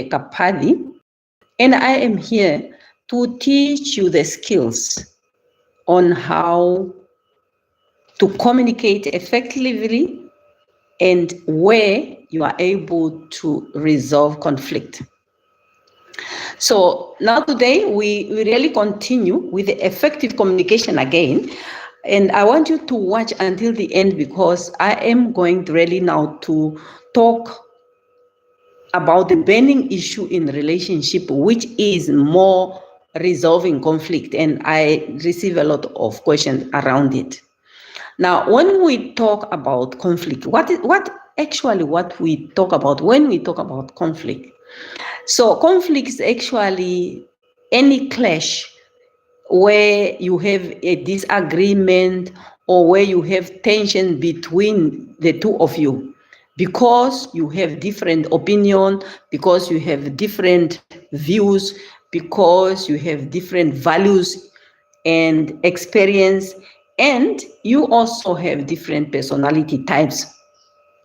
Kapadi, and I am here to teach you the skills on how to communicate effectively and where you are able to resolve conflict. So now today we really continue with the effective communication again. And I want you to watch until the end, because I am going to really now to talk about the burning issue in relationship, which is more resolving conflict. And I receive a lot of questions around it. Now, when we talk about conflict, what we talk about when we talk about conflict? So conflict is actually any clash where you have a disagreement or where you have tension between the two of you, because you have different opinion, because you have different views, because you have different values and experience, and you also have different personality types.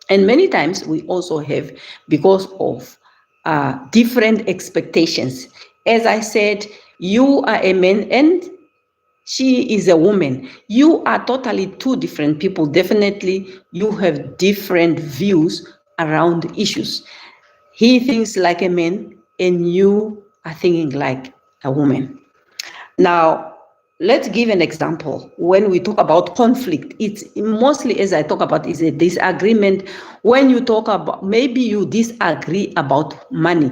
And many times we also have, because of different expectations. As I said, you are a man and she is a woman. You are totally two different people. Definitely, you have different views around issues. He thinks like a man and you are thinking like a woman. Now, let's give an example. When we talk about conflict, it's mostly, as I talk about, is a disagreement. When you talk about, maybe you disagree about money,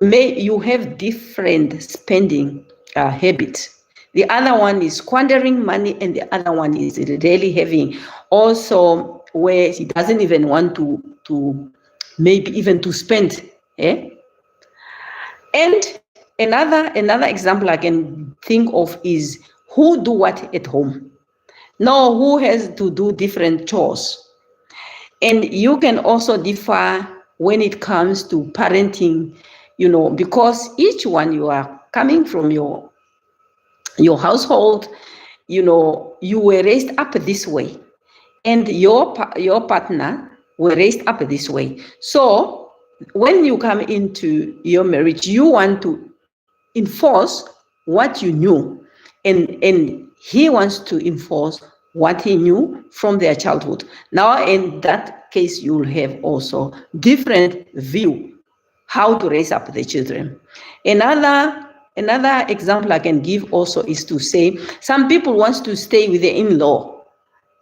you have different spending habits. The other one is squandering money, and the other one is really having also where he doesn't even want to maybe even to spend. And another example I can think of is who do what at home. Now, who has to do different chores. And you can also differ when it comes to parenting, because each one, you are coming from your household, you were raised up this way, and your partner were raised up this way. So when you come into your marriage, you want to enforce what you knew, and he wants to enforce what he knew from their childhood. Now, in that case, you'll have also different view how to raise up the children. Another example I can give also is to say, some people want to stay with the in-law,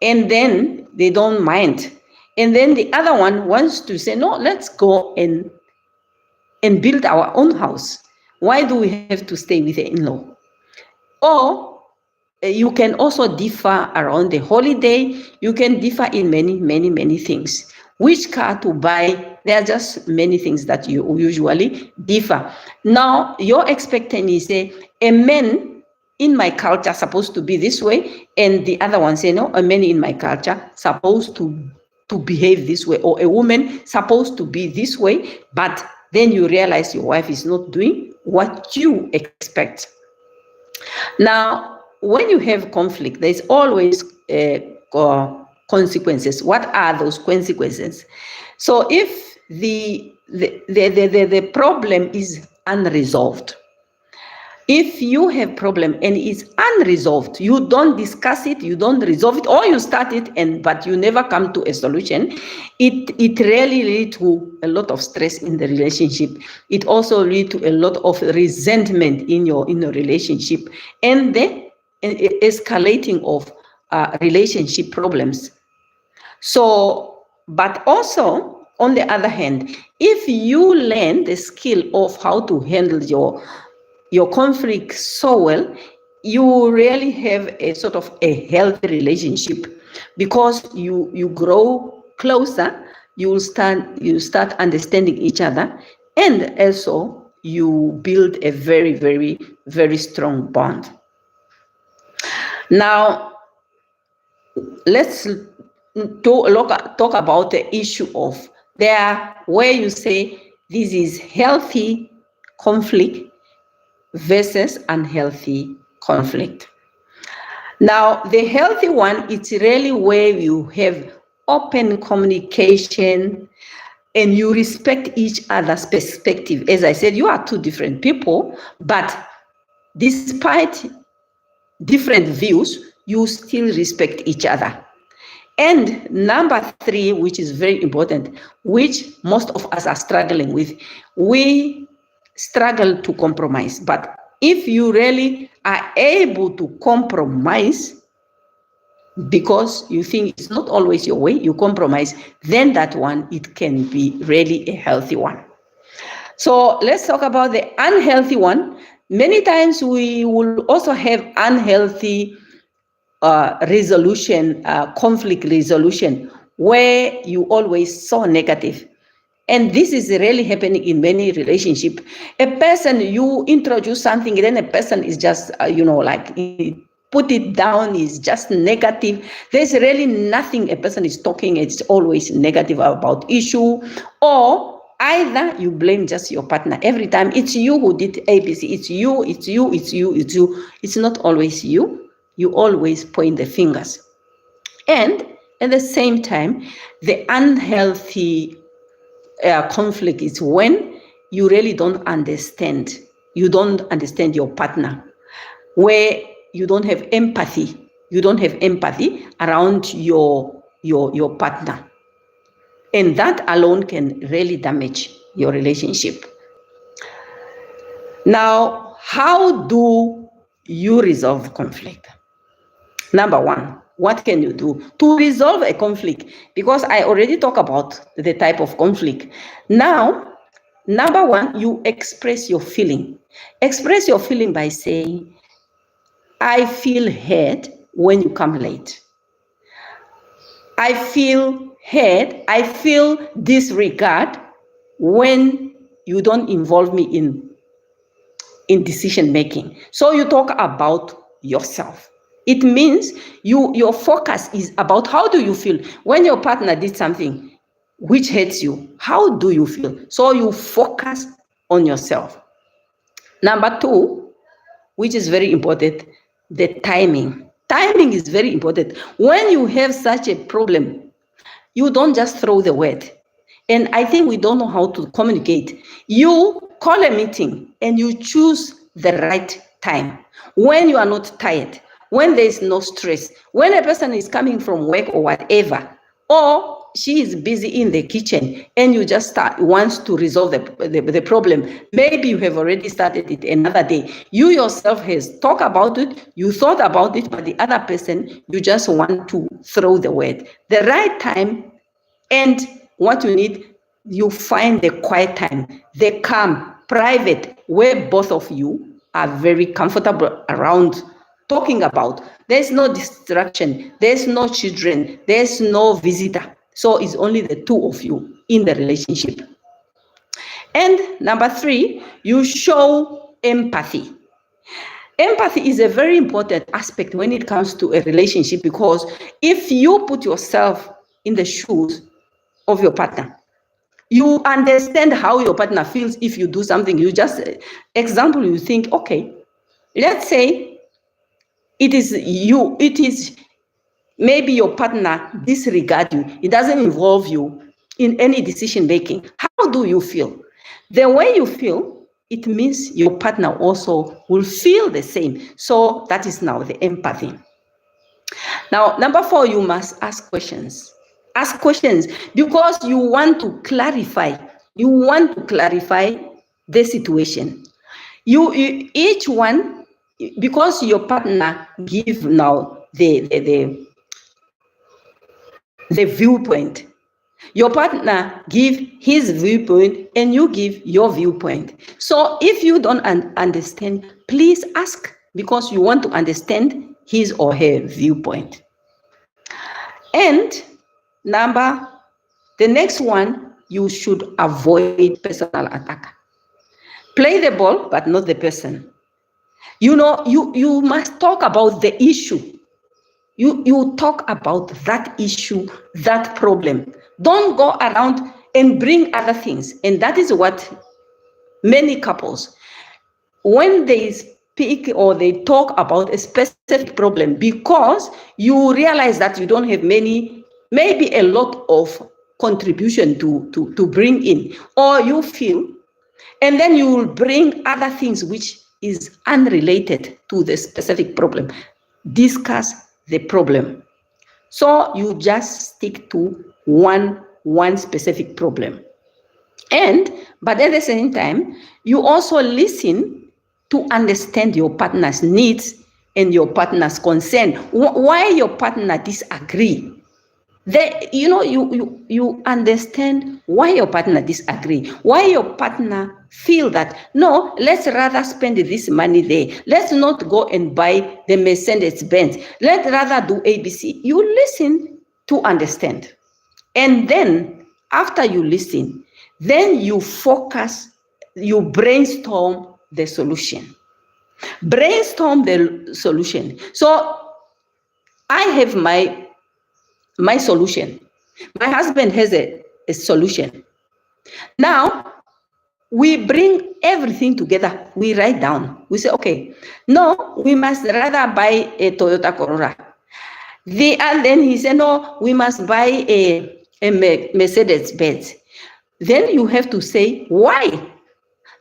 and then they don't mind. And then the other one wants to say, no, let's go and build our own house. Why do we have to stay with the in-law? Or you can also differ around the holiday. You can differ in many things. Which car to buy? There are just many things that you usually differ. Now, your expectation is a man in my culture supposed to be this way, and the other one say, no, a man in my culture supposed to behave this way, or a woman supposed to be this way, but then you realize your wife is not doing what you expect. Now, when you have conflict, there's always consequences. What are those consequences? So if the problem is unresolved, if you have problem and it's unresolved, you don't discuss it, you don't resolve it, or you start it but you never come to a solution, it really leads to a lot of stress in the relationship. It also leads to a lot of resentment in your relationship, and the escalating of relationship problems. So, but also on the other hand, if you learn the skill of how to handle your conflict so well, you really have a sort of a healthy relationship, because you grow closer, you start understanding each other, and also you build a very strong bond. Now, let's talk about the issue of where you say this is healthy conflict versus unhealthy conflict. Now, the healthy one, it's really where you have open communication, and you respect each other's perspective. As I said, you are two different people, but despite different views, you still respect each other. And number 3, which is very important, which most of us are struggling with, we struggle to compromise. But if you really are able to compromise because you think it's not always your way, you compromise, then that one, it can be really a healthy one. So let's talk about the unhealthy one. Many times we will also have unhealthy resolution, conflict resolution, where you always so negative. And this is really happening in many relationships. A person, you introduce something, then a person is just, like put it down, is just negative. There's really nothing a person is talking, it's always negative about issue. Or either you blame just your partner every time. It's you who did ABC. It's you, it's you, it's you, it's you. It's not always you. You always point the fingers. And at the same time, the unhealthy conflict is when you really don't understand. You don't understand your partner, where you don't have empathy. You don't have empathy around your partner. And that alone can really damage your relationship. Now, how do you resolve conflict? Number 1, what can you do to resolve a conflict? Because I already talked about the type of conflict. Now, number 1, you express your feeling. Express your feeling by saying, I feel hurt when you come late. I feel hurt, I feel disregard when you don't involve me in decision making. So you talk about yourself. It means your focus is about how do you feel when your partner did something which hurts you. How do you feel? So you focus on yourself. Number 2, which is very important, the timing. Timing is very important. When you have such a problem, you don't just throw the word. And I think we don't know how to communicate. You call a meeting and you choose the right time. When you are not tired, when there is no stress, when a person is coming from work or whatever, or she is busy in the kitchen and you just wants to resolve the problem. Maybe you have already started it another day. You yourself has talked about it, you thought about it, but the other person, you just want to throw the word. The right time, and what you need, you find the quiet time, the calm, private, where both of you are very comfortable around talking about. There's no distraction, there's no children, there's no visitor. So it's only the two of you in the relationship. And number 3, you show empathy. Empathy is a very important aspect when it comes to a relationship, because if you put yourself in the shoes of your partner, you understand how your partner feels if you do something. You just, example, you think, okay, let's say it is maybe your partner disregard you. It doesn't involve you in any decision making. How do you feel? The way you feel, it means your partner also will feel the same. So that is now the empathy. Now, number 4, you must ask questions. Ask questions because you want to clarify. You want to clarify the situation. You each one, because your partner give now the viewpoint. Your partner give his viewpoint and you give your viewpoint. So if you don't understand, please ask, because you want to understand his or her viewpoint. And the next one, you should avoid personal attack. Play the ball, but not the person. You must talk about the issue. You talk about that issue, that problem. Don't go around and bring other things. And that is what many couples, when they speak or they talk about a specific problem, because you realize that you don't have maybe a lot of contribution to bring in, or you feel, and then you will bring other things which is unrelated to the specific problem. Discuss the problem. So you just stick to one specific problem. But at the same time, you also listen to understand your partner's needs and your partner's concern. Why your partner disagree? You understand why your partner disagree, why your partner feel that, no, let's rather spend this money there. Let's not go and buy the Mercedes-Benz. Let's rather do ABC. You listen to understand. And then after you listen, then you focus, you brainstorm the solution. Brainstorm the solution. So I have my solution. My husband has a solution. Now, we bring everything together. We write down. We say, okay, no, we must rather buy a Toyota Corolla. And then he said, no, we must buy a Mercedes-Benz. Then you have to say, why?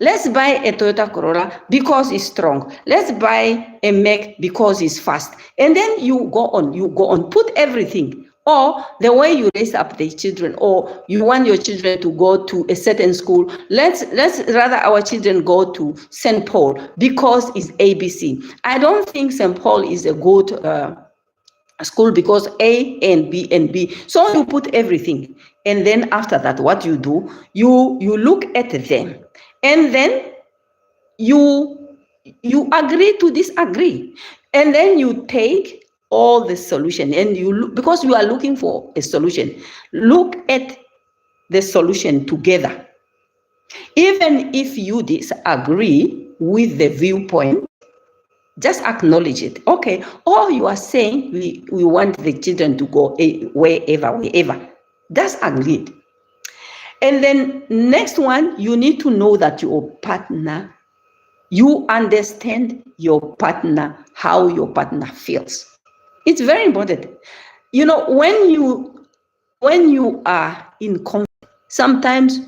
Let's buy a Toyota Corolla because it's strong. Let's buy a Mac because it's fast. And then you go on, put everything. Or the way you raise up the children, or you want your children to go to a certain school. Let's rather our children go to St. Paul because it's ABC. I don't think St. Paul is a good school because A and B and B. So you put everything. And then after that, what you do, you look at them. And then you agree to disagree. And then you take all the solution, and because you are looking for a solution, look at the solution together. Even if you disagree with the viewpoint, just acknowledge it. Okay, or you are saying we want the children to go wherever. That's agreed. And then next one, you need to know that your partner, you understand your partner, how your partner feels. It's very important. When you are in conflict, sometimes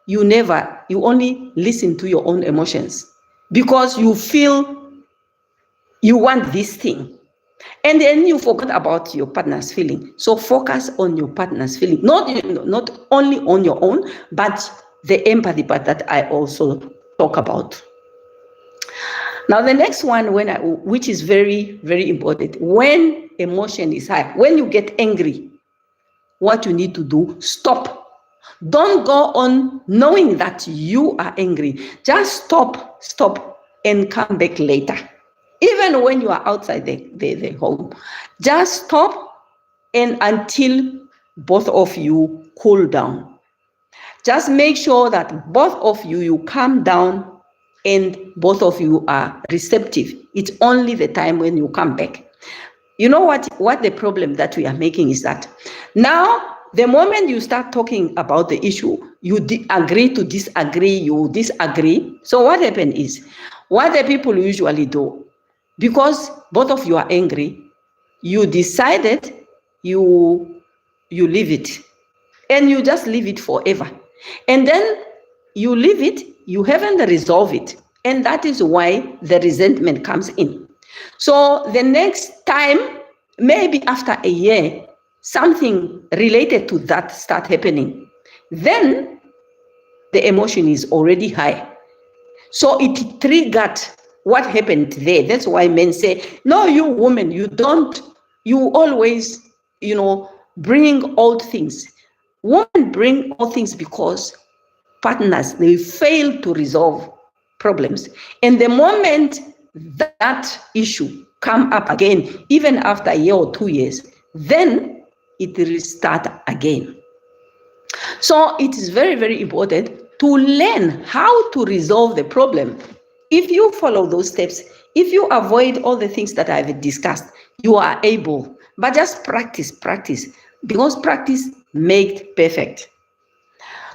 you only listen to your own emotions because you feel you want this thing. And then you forget about your partner's feeling. So focus on your partner's feeling, not only on your own, but the empathy part that I also talk about. Now, the next one, which is very, very important, when emotion is high, when you get angry, what you need to do, stop. Don't go on knowing that you are angry. Just stop, and come back later. Even when you are outside the home, just stop and until both of you cool down. Just make sure that both of you calm down and both of you are receptive. It's only the time when you come back. You know what the problem that we are making is that now, the moment you start talking about the issue, you agree to disagree, you disagree. So what happens is, what the people usually do, because both of you are angry, you decided you leave it. And you just leave it forever. And then you leave it, you haven't resolved it. And that is why the resentment comes in. So the next time, maybe after a year, something related to that start happening. Then the emotion is already high. So it triggered what happened there. That's why men say, no, you woman, you always, bring old things. Women bring old things because partners, they fail to resolve problems. And the moment that issue come up again, even after a year or 2 years, then it will start again. So it is very, very important to learn how to resolve the problem. If you follow those steps, if you avoid all the things that I've discussed, you are able. But just practice, because practice makes perfect.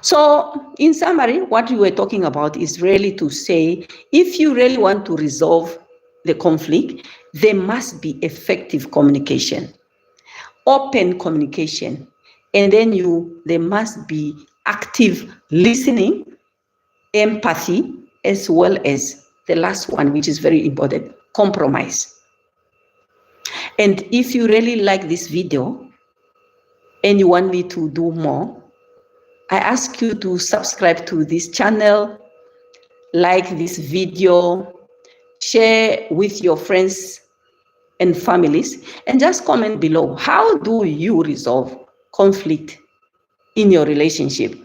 So in summary, what we were talking about is really to say, if you really want to resolve the conflict, there must be effective communication, open communication, And then there must be active listening, empathy, as well as the last one, which is very important, compromise. And if you really like this video and you want me to do more, I ask you to subscribe to this channel, like this video, share with your friends and families, and just comment below. How do you resolve conflict in your relationship?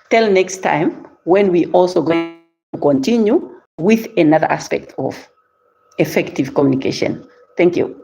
Till next time, when we also going to continue with another aspect of effective communication. Thank you.